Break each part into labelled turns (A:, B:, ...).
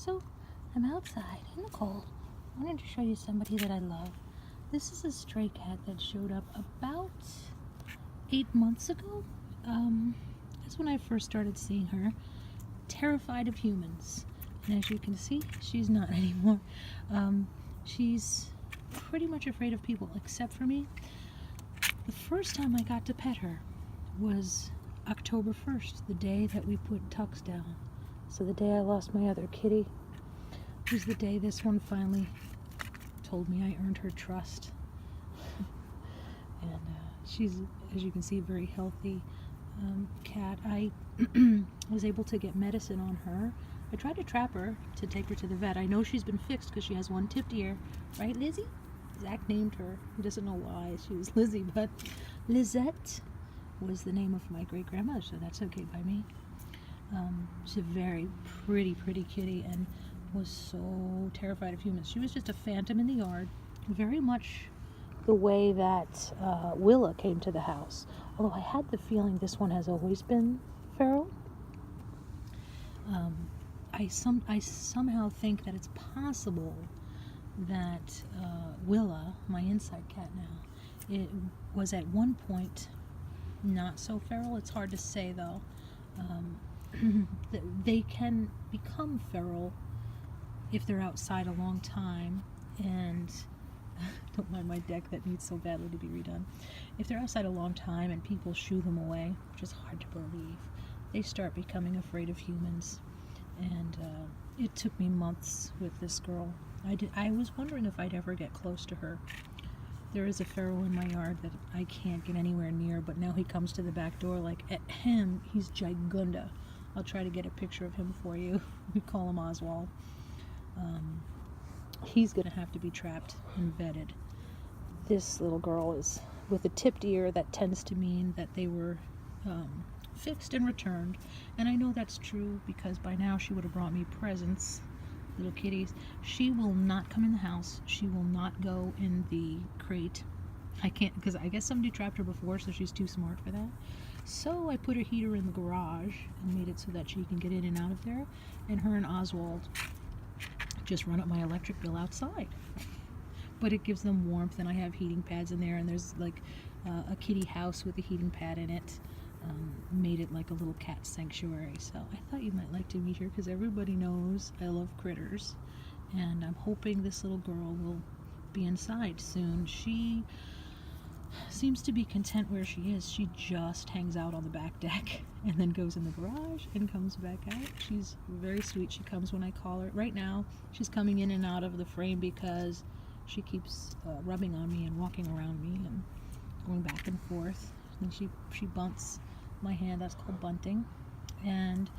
A: So I'm outside in the cold. I wanted to show you somebody that I love. This is a stray cat that showed up about 8 months ago. That's when I first started seeing her. Terrified of humans. And as you can see, she's not anymore. She's pretty much afraid of people except for me. The first time I got to pet her was October 1st, the day that we put Tux down. So the day I lost my other kitty was the day this one finally told me I earned her trust. And she's, as you can see, a very healthy cat. I was able to get medicine on her. I tried to trap her to take her to the vet. I know she's been fixed because she has one tipped ear. Right, Lizzie? Zach named her. He doesn't know why she was Lizzie, but Lizette was the name of my great-grandmother, so that's okay by me. She's a very pretty kitty and was so terrified of humans. She was just a phantom in the yard, very much the way that Willa came to the house. Although I had the feeling this one has always been feral. I somehow think that it's possible that Willa, my inside cat now, it was at one point not so feral. It's hard to say though. They can become feral if they're outside a long time, and don't mind my deck that needs so badly to be redone. If they're outside a long time and people shoo them away, which is hard to believe, they start becoming afraid of humans. And it took me months with this girl. I was wondering if I'd ever get close to her. There is a feral in my yard that I can't get anywhere near, but now he comes to the back door like, he's gigunda. I'll try to get a picture of him for you. We call him Oswald. He's going to have to be trapped and vetted. This little girl is with a tipped ear. That tends to mean that they were fixed and returned. And I know that's true because by now she would have brought me presents, little kitties. She will not come in the house. She will not go in the crate. I can't, because I guess somebody trapped her before, so she's too smart for that. So I put a heater in the garage and made it so that she can get in and out of there. And her and Oswald just run up my electric bill outside. But it gives them warmth, and I have heating pads in there, and there's like a kitty house with a heating pad in it. Made it like a little cat sanctuary. So I thought you might like to meet her because everybody knows I love critters, and I'm hoping this little girl will be inside soon. She seems to be content where she is. She just hangs out on the back deck and then goes in the garage and comes back out. She's very sweet. She comes when I call her. Right now she's coming in and out of the frame because she keeps rubbing on me and walking around me and going back and forth, and she bunts my hand. That's called bunting. And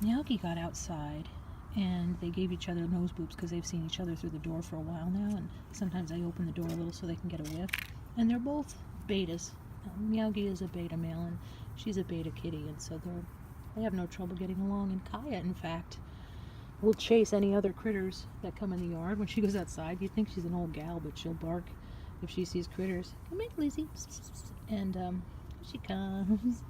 A: Miyagi got outside and they gave each other nose boops because they've seen each other through the door for a while now, and sometimes I open the door a little so they can get a whiff. And they're both betas. Miyagi is a beta male and she's a beta kitty, and so they have no trouble getting along. And Kaya, in fact, will chase any other critters that come in the yard. When she goes outside, you'd think she's an old gal, but she'll bark if she sees critters. Come here, Lizzie. And here she comes.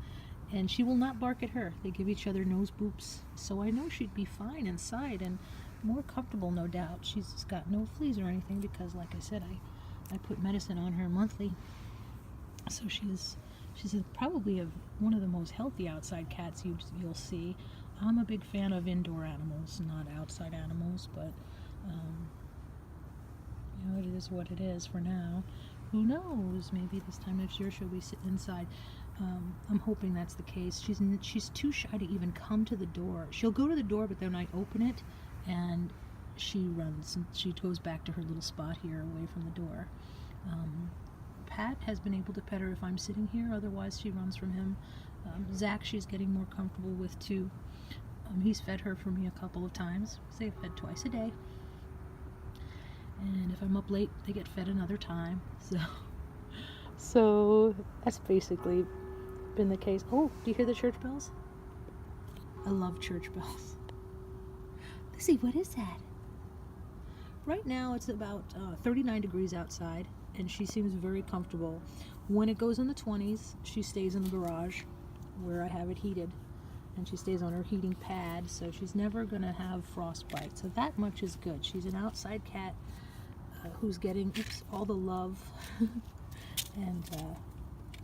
A: And she will not bark at her. They give each other nose boops. So I know she'd be fine inside and more comfortable, no doubt. She's got no fleas or anything because, like I said, I put medicine on her monthly. So she's probably one of the most healthy outside cats you'll see. I'm a big fan of indoor animals, not outside animals, but you know, it is what it is for now. Who knows? Maybe this time next year she'll be sitting inside. I'm hoping that's the case. She's too shy to even come to the door. She'll go to the door, but then I open it, and she runs. And she goes back to her little spot here, away from the door. Pat has been able to pet her if I'm sitting here. Otherwise, she runs from him. Zach, she's getting more comfortable with too. He's fed her for me a couple of times. They've fed twice a day. And if I'm up late, they get fed another time. So that's basically been the case. Oh, do you hear the church bells? I love church bells. Lizzie, what is that? Right now it's about 39 degrees outside, and she seems very comfortable. When it goes in the 20s, she stays in the garage where I have it heated. and she stays on her heating pad, so she's never gonna have frostbite. So that much is good. She's an outside cat who's getting all the love and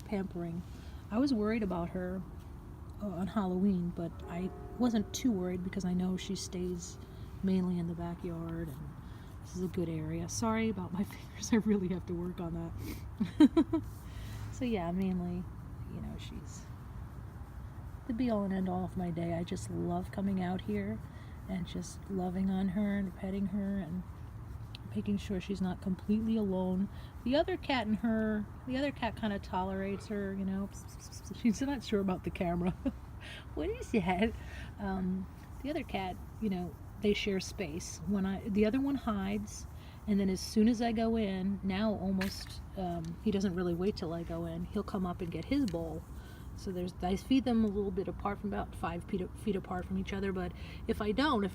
A: pampering. I was worried about her on Halloween, but I wasn't too worried because I know she stays mainly in the backyard, and this is a good area. Sorry about my fingers, I really have to work on that. So yeah, mainly, you know, she's the be all and end all of my day. I just love coming out here and just loving on her and petting her and making sure she's not completely alone. The other cat kind of tolerates her, you know. She's not sure about the camera. What is that? The other cat, you know, they share space. The other one hides, and then as soon as I go in, now almost, he doesn't really wait till I go in. He'll come up and get his bowl. So I feed them a little bit apart, from about 5 feet apart from each other, but if I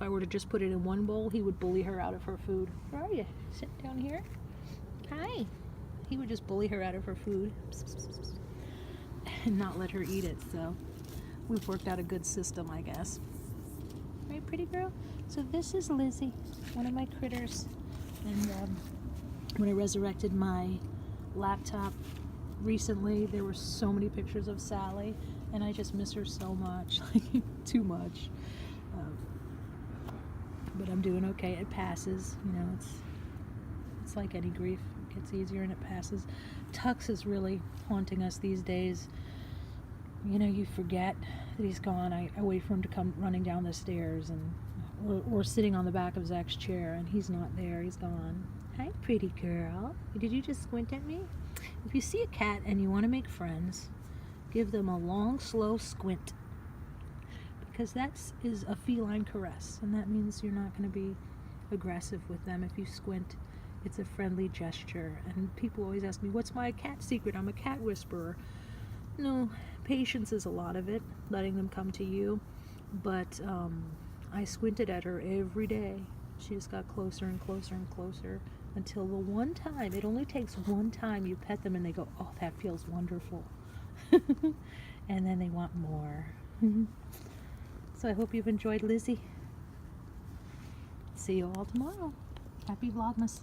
A: were to just put it in one bowl, he would bully her out of her food. Where are you? Sit down here. Hi. He would just bully her out of her food and not let her eat it, so we've worked out a good system, I guess. Right, pretty girl? So this is Lizzie, one of my critters, and when I resurrected my laptop recently, there were so many pictures of Sally, and I just miss her so much, like too much. But I'm doing okay. It passes, you know. It's like any grief. It gets easier and it passes. Tux is really haunting us these days. You know, you forget that he's gone. I wait for him to come running down the stairs, and or sitting on the back of Zach's chair, and he's not there. He's gone. Hi, pretty girl. Did you just squint at me? If you see a cat and you want to make friends, give them a long, slow squint, because that is a feline caress, and that means you're not going to be aggressive with them. If you squint, it's a friendly gesture. And people always ask me, what's my cat secret? I'm a cat whisperer. No, patience is a lot of it, letting them come to you. But I squinted at her every day. She just got closer and closer and closer, until the one time, it only takes one time you pet them and they go, oh, that feels wonderful. And then they want more. So I hope you've enjoyed Lizzie. See you all tomorrow. Happy Vlogmas.